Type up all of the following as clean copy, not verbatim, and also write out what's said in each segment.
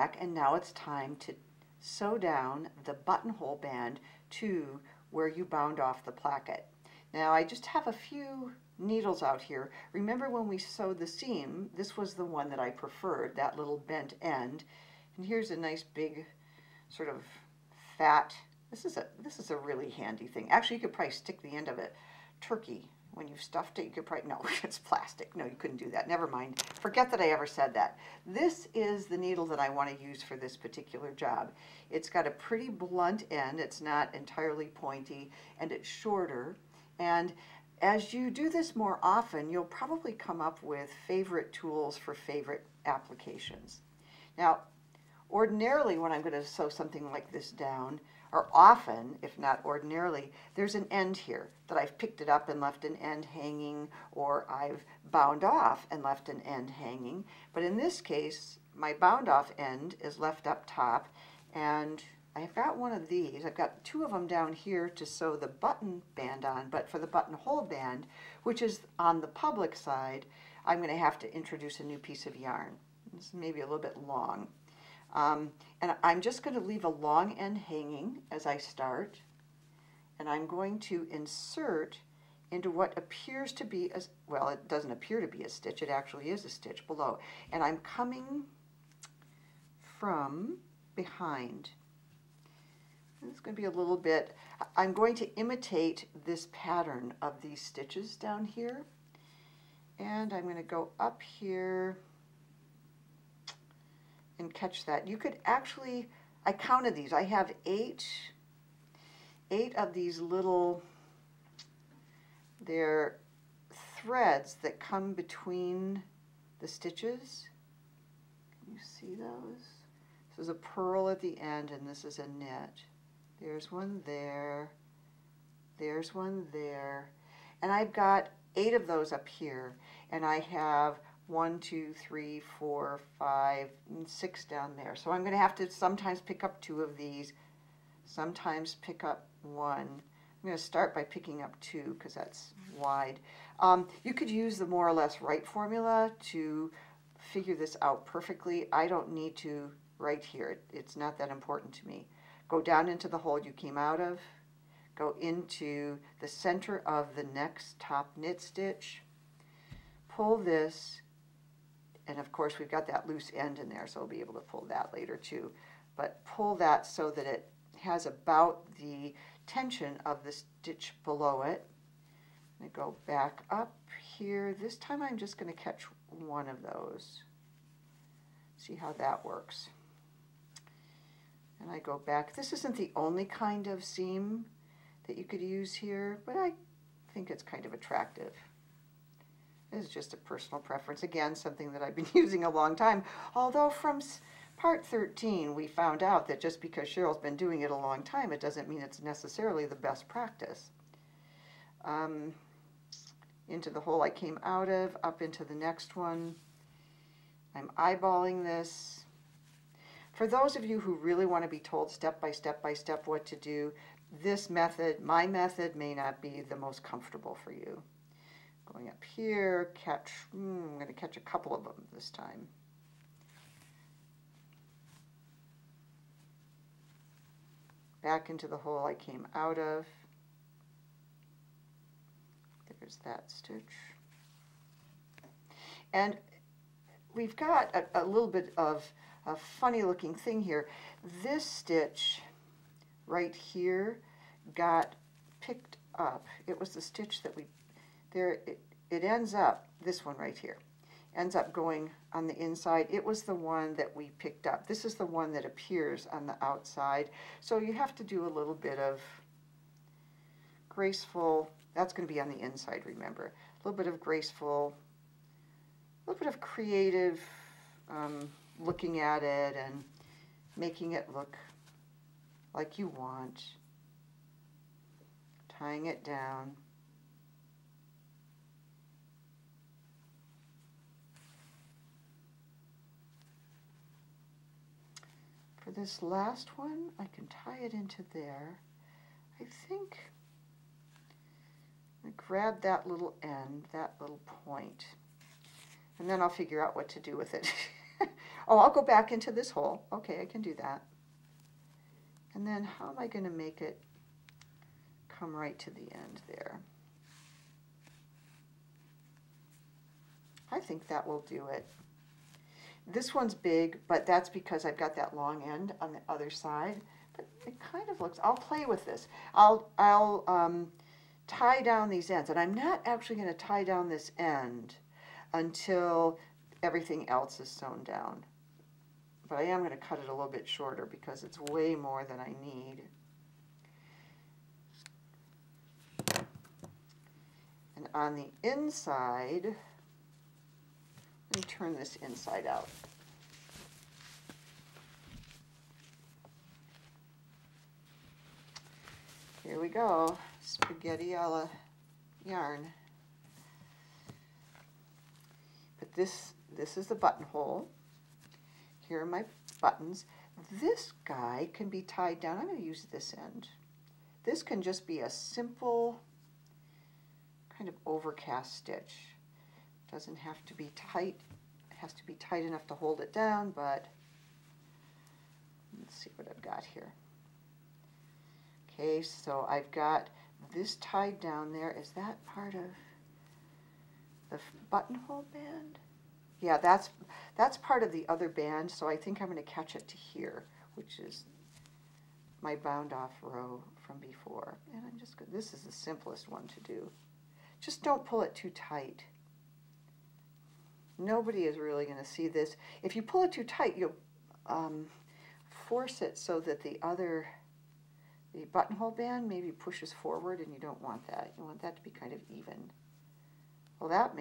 back, and now it's time to sew down the buttonhole band to where you bound off the placket. Now I just have a few needles out here. Remember when we sewed the seam, this was the one that I preferred, that little bent end. And here's a nice big sort of fat, this is a really handy thing. Actually, you could probably stick the end of it turkey. When you've stuffed it, you could probably, no, it's plastic. No, you couldn't do that. Never mind. Forget that I ever said that. This is the needle that I want to use for this particular job. It's got a pretty blunt end. It's not entirely pointy, and it's shorter. And as you do this more often, you'll probably come up with favorite tools for favorite applications. Now, ordinarily, when I'm going to sew something like this down, or often, if not ordinarily, there's an end here that I've picked it up and left an end hanging, or I've bound off and left an end hanging. But in this case, my bound off end is left up top, and I've got one of these. I've got two of them down here to sew the button band on, but for the buttonhole band, which is on the public side, I'm going to have to introduce a new piece of yarn. This is maybe a little bit long. And I'm just going to leave a long end hanging as I start, and I'm going to insert into what appears to be a, well, it doesn't appear to be a stitch, it actually is a stitch below, and I'm coming from behind. It's going to be a little bit, I'm going to imitate this pattern of these stitches down here, and I'm going to go up here and catch that. You could actually, I counted these, I have eight of these little, they're threads that come between the stitches. Can you see those? This is a purl at the end, and this is a knit. There's one there, there's one there, and I've got 8 of those up here, and I have 1, 2, 3, 4, 5, and 6 down there. So I'm going to have to sometimes pick up 2 of these, sometimes pick up 1. I'm going to start by picking up 2 because that's wide. You could use the more or less right formula to figure this out perfectly. I don't need to right here. It's not that important to me. Go down into the hole you came out of. Go into the center of the next top knit stitch. Pull this. And of course, we've got that loose end in there, so we'll be able to pull that later too. But pull that so that it has about the tension of the stitch below it. And go back up here. This time I'm just going to catch one of those. See how that works. And I go back. This isn't the only kind of seam that you could use here, but I think it's kind of attractive. This is just a personal preference. Again, something that I've been using a long time. Although from part 13, we found out that just because Cheryl's been doing it a long time, it doesn't mean it's necessarily the best practice. Into the hole I came out of, up into the next one. I'm eyeballing this. For those of you who really want to be told step by step by step what to do, this method, my method, may not be the most comfortable for you. Going up here, catch, I'm going to catch a couple of them this time. Back into the hole I came out of. There's that stitch. And we've got a little bit of a funny looking thing here. This stitch right here got picked up. It was the stitch that we, there, it ends up, this one right here, ends up going on the inside. It was the one that we picked up. This is the one that appears on the outside. So you have to do a little bit of graceful, that's going to be on the inside, remember. A little bit of graceful, a little bit of creative looking at it and making it look like you want. Tying it down. For this last one, I can tie it into there. I think I grab that little end, that little point, and then I'll figure out what to do with it. Oh, I'll go back into this hole. Okay, I can do that. And then how am I going to make it come right to the end there? I think that will do it. This one's big, but that's because I've got that long end on the other side. But it kind of looks, I'll play with this. I'll tie down these ends. And I'm not actually going to tie down this end until everything else is sewn down. But I am going to cut it a little bit shorter because it's way more than I need. And on the inside, let me turn this inside out. Here we go, spaghetti a la yarn. But this is the buttonhole. Here are my buttons. This guy can be tied down. I'm going to use this end. This can just be a simple kind of overcast stitch. Doesn't have to be tight. It has to be tight enough to hold it down, but let's see what I've got here. Okay, so I've got this tied down there. Is that part of the buttonhole band? Yeah, that's part of the other band, so I think I'm going to catch it to here, which is my bound off row from before. And I'm just going, this is the simplest one to do. Just don't pull it too tight. Nobody is really going to see this. If you pull it too tight, you'll force it so that the buttonhole band maybe pushes forward, and you don't want that. You want that to be kind of even. Well, that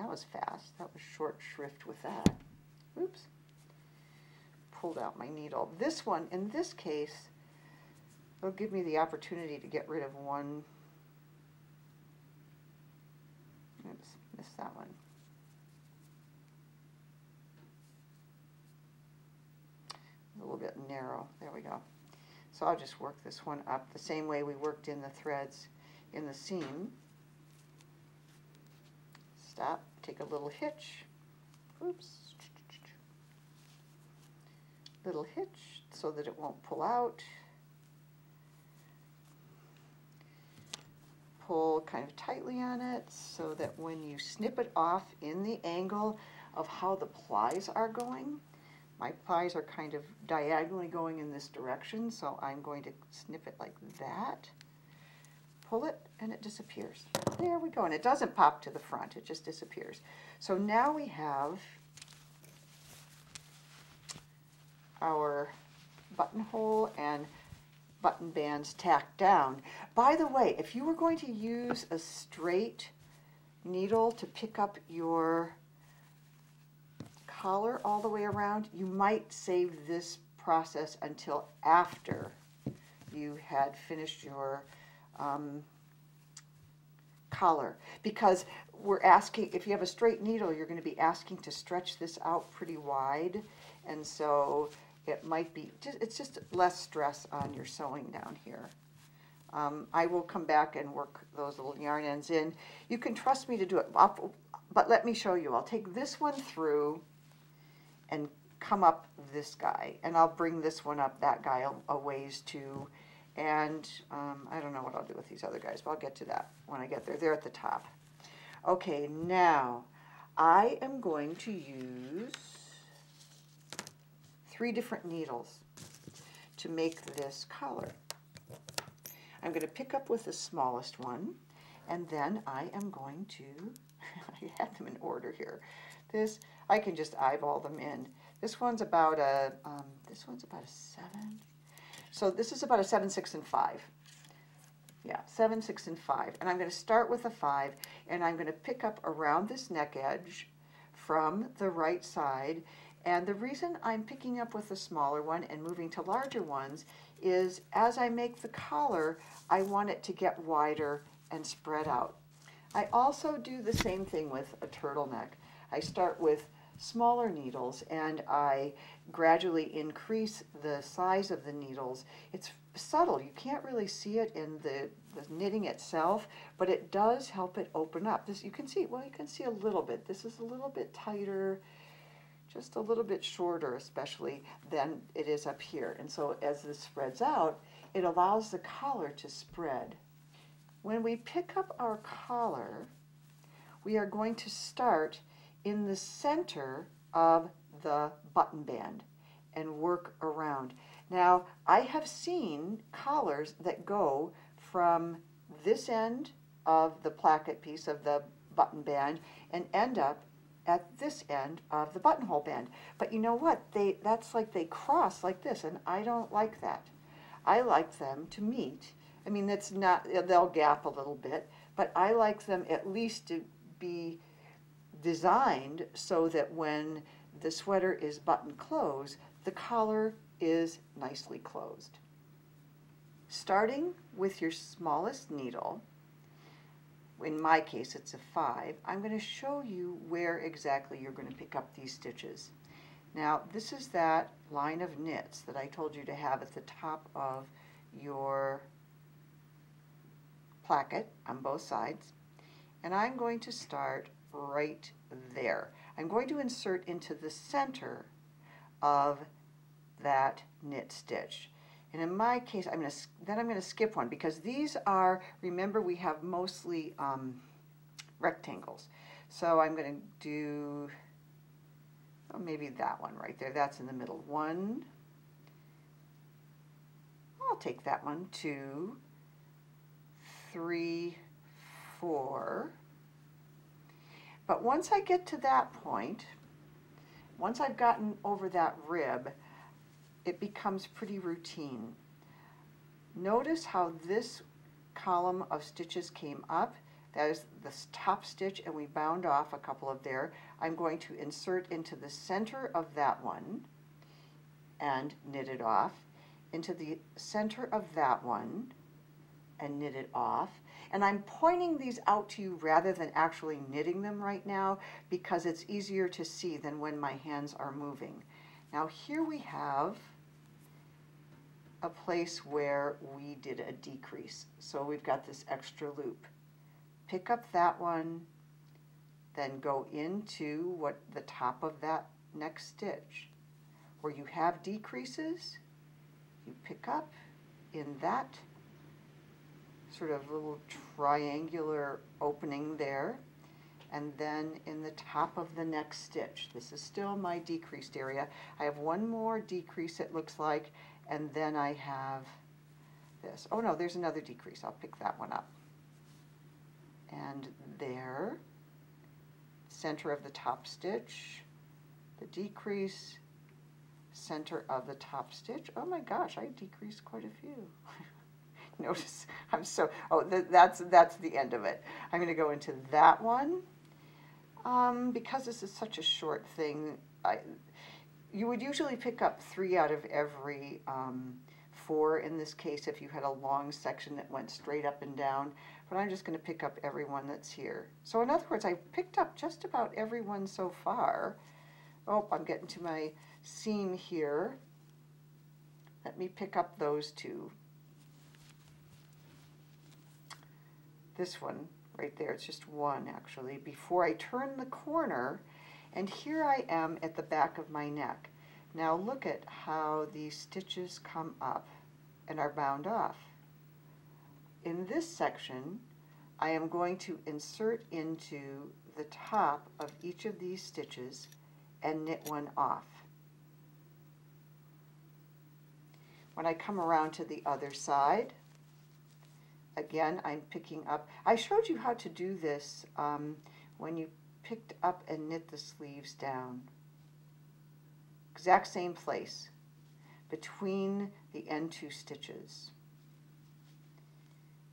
was fast. That was short shrift with that. Oops. Pulled out my needle. This one, in this case, it'll give me the opportunity to get rid of one. Oops, missed that one. A little bit narrow. There we go. So I'll just work this one up the same way we worked in the threads in the seam. Stop, take a little hitch. Oops. Little hitch so that it won't pull out. Pull kind of tightly on it so that when you snip it off in the angle of how the plies are going, my plies are kind of diagonally going in this direction, so I'm going to snip it like that. Pull it and it disappears. There we go, and it doesn't pop to the front, it just disappears. So now we have our buttonhole and button bands tacked down. By the way, if you were going to use a straight needle to pick up your collar all the way around, you might save this process until after you had finished your collar, because we're asking, if you have a straight needle, you're going to be asking to stretch this out pretty wide, and so it might be, it's just less stress on your sewing down here. I will come back and work those little yarn ends in. You can trust me to do it, but let me show you. I'll take this one through and come up this guy, and I'll bring this one up that guy a ways too, and I don't know what I'll do with these other guys, but I'll get to that when I get there. They're at the top. Okay, now I am going to use 3 different needles to make this collar. I'm going to pick up with the smallest one, and then I am going to, I have them in order here. This, I can just eyeball them in. This one's about a 7. So this is about a 7, 6, and 5. Yeah, 7, 6, and 5. And I'm going to start with a 5, and I'm going to pick up around this neck edge from the right side. And the reason I'm picking up with the smaller one and moving to larger ones is as I make the collar, I want it to get wider and spread out. I also do the same thing with a turtleneck. I start with smaller needles and I gradually increase the size of the needles. It's subtle, you can't really see it in the knitting itself, but it does help it open up. This you can see, well, you can see a little bit. This is a little bit tighter, just a little bit shorter especially than it is up here. And so as this spreads out, it allows the collar to spread. When we pick up our collar, we are going to start in the center of the button band and work around. Now, I have seen collars that go from this end of the placket piece of the button band and end up at this end of the buttonhole band. But you know what? That's like they cross like this, and I don't like that. I like them to meet. I mean, that's not, they'll gap a little bit, but I like them at least to be designed so that when the sweater is button closed, the collar is nicely closed. Starting with your smallest needle, in my case it's a 5, I'm going to show you where exactly you're going to pick up these stitches. Now this is that line of knits that I told you to have at the top of your placket on both sides, and I'm going to start right there. I'm going to insert into the center of that knit stitch. And in my case, I'm going to skip one because these are, remember, we have mostly rectangles. So I'm going to do, oh, maybe that one right there. That's in the middle. 1. I'll take that one. 2, 3, 4. But once I get to that point, once I've gotten over that rib, it becomes pretty routine. Notice how this column of stitches came up. That is the top stitch, and we bound off a couple of there. I'm going to insert into the center of that one and knit it off, into the center of that one and knit it off. And I'm pointing these out to you rather than actually knitting them right now because it's easier to see than when my hands are moving. Now here we have a place where we did a decrease. So we've got this extra loop. Pick up that one, then go into what the top of that next stitch. Where you have decreases, you pick up in that sort of little triangular opening there, and then in the top of the next stitch. This is still my decreased area. I have one more decrease, it looks like, and then I have this. Oh no, there's another decrease. I'll pick that one up. And there, center of the top stitch, the decrease, center of the top stitch. Oh my gosh, I decreased quite a few. Notice, I'm so, oh, that's the end of it. I'm going to go into that one. Because this is such a short thing, you would usually pick up 3 out of every 4 in this case if you had a long section that went straight up and down, but I'm just going to pick up every one that's here. So in other words, I picked up just about every one so far. Oh, I'm getting to my seam here. Let me pick up those 2. This one right there, it's just 1 actually, before I turn the corner, and here I am at the back of my neck. Now look at how these stitches come up and are bound off. In this section, I am going to insert into the top of each of these stitches and knit one off. When I come around to the other side, again, I'm picking up. I showed you how to do this when you picked up and knit the sleeves down. Exact same place between the end 2 stitches.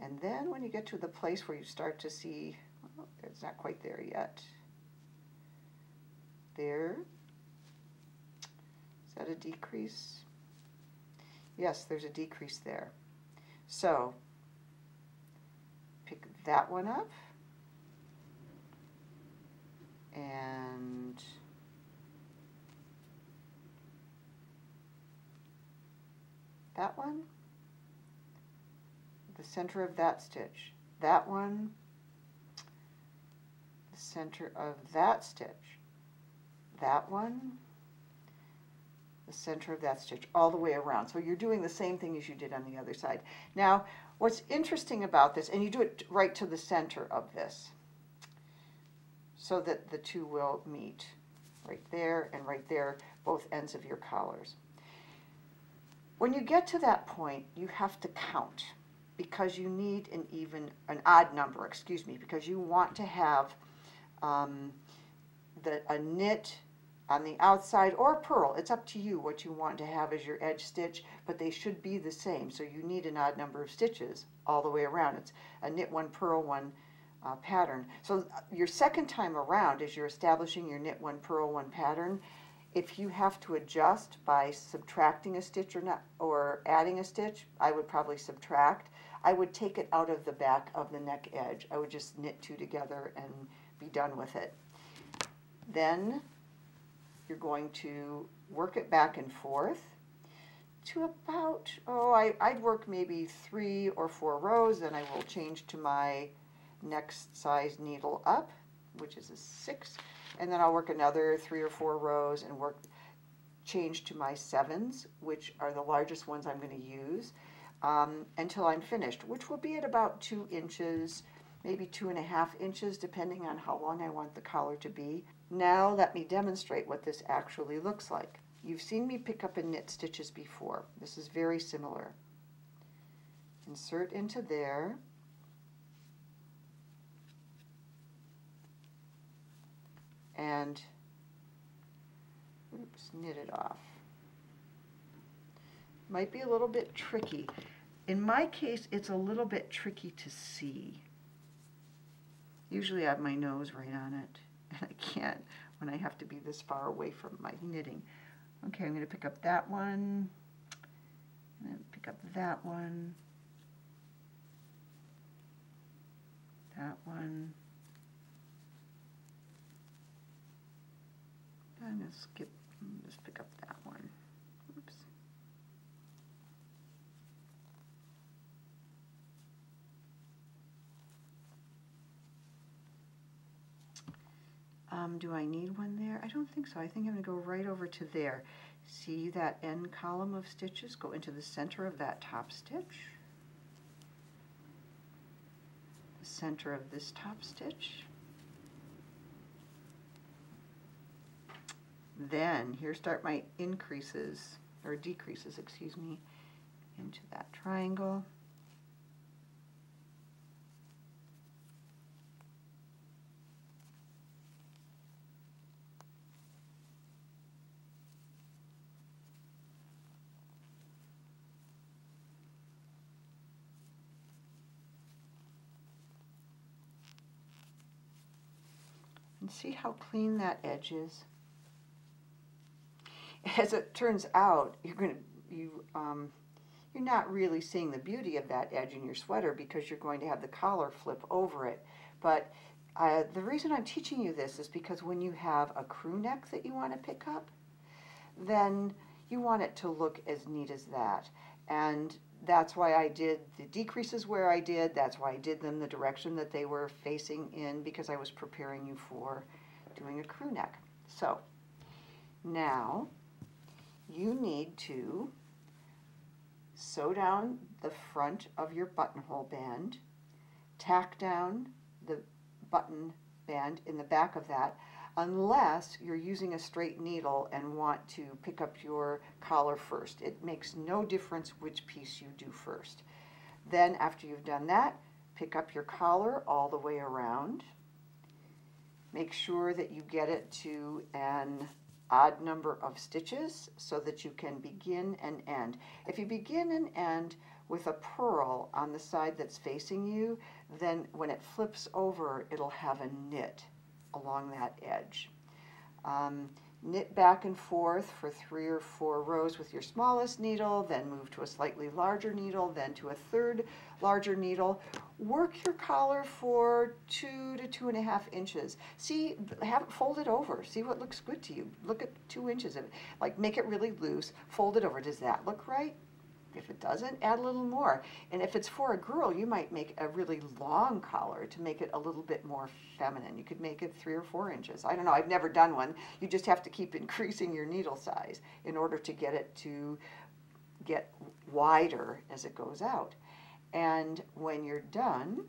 And then when you get to the place where you start to see, oh, it's not quite there yet. There. Is that a decrease? Yes, there's a decrease there. So pick that one up and that one, the center of that stitch, that one, the center of that stitch, that one, the center of that stitch all the way around. So you're doing the same thing as you did on the other side. Now, what's interesting about this, and you do it right to the center of this, so that the two will meet right there and right there, both ends of your collars. When you get to that point, you have to count, because you need an odd number, excuse me, because you want to have a knit on the outside, or purl. It's up to you what you want to have as your edge stitch, but they should be the same. So you need an odd number of stitches all the way around. It's a knit one, purl one pattern. So your second time around, as you're establishing your knit one, purl one pattern, if you have to adjust by subtracting a stitch or adding a stitch, I would probably subtract. I would take it out of the back of the neck edge. I would just knit two together and be done with it. Then you're going to work it back and forth to about, I'd work maybe 3 or 4 rows, then I will change to my next size needle up, which is a 6, and then I'll work another 3 or 4 rows and change to my 7s, which are the largest ones I'm going to use, until I'm finished, which will be at about 2 inches, maybe 2.5 inches, depending on how long I want the collar to be. Now let me demonstrate what this actually looks like. You've seen me pick up and knit stitches before. This is very similar. Insert into there. And knit it off. Might be a little bit tricky. In my case, it's a little bit tricky to see. Usually I have my nose right on it, and I can't when I have to be this far away from my knitting. Okay, I'm going to pick up that one, and then pick up that one, I'm going to skip, just pick up that one. Oops. Do I need one there? I don't think so. I think I'm going to go right over to there. See that end column of stitches? Go into the center of that top stitch. The center of this top stitch. Then here start my increases, or decreases, excuse me, into that triangle. And see how clean that edge is? As it turns out, you're not really seeing the beauty of that edge in your sweater because you're going to have the collar flip over it. But the reason I'm teaching you this is because when you have a crew neck that you want to pick up, then you want it to look as neat as that. And that's why I did the decreases where I did. That's why I did them the direction that they were facing in, because I was preparing you for doing a crew neck. So now you need to sew down the front of your buttonhole band, tack down the button band in the back of that, unless you're using a straight needle and want to pick up your collar first. It makes no difference which piece you do first. Then after you've done that, pick up your collar all the way around. Make sure that you get it to an odd number of stitches so that you can begin and end. If you begin and end with a purl on the side that's facing you, then when it flips over, it'll have a knit along that edge. Knit back and forth for 3 or 4 rows with your smallest needle, then move to a slightly larger needle, then to a third larger needle. Work your collar for 2 to 2.5 inches. See, have it folded over. See what looks good to you. Look at 2 inches of it. Like, make it really loose, fold it over. Does that look right? If it doesn't, add a little more. And if it's for a girl, you might make a really long collar to make it a little bit more feminine. You could make it 3 or 4 inches. I don't know, I've never done one. You just have to keep increasing your needle size in order to get it to get wider as it goes out. And when you're done,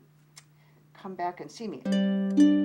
come back and see me.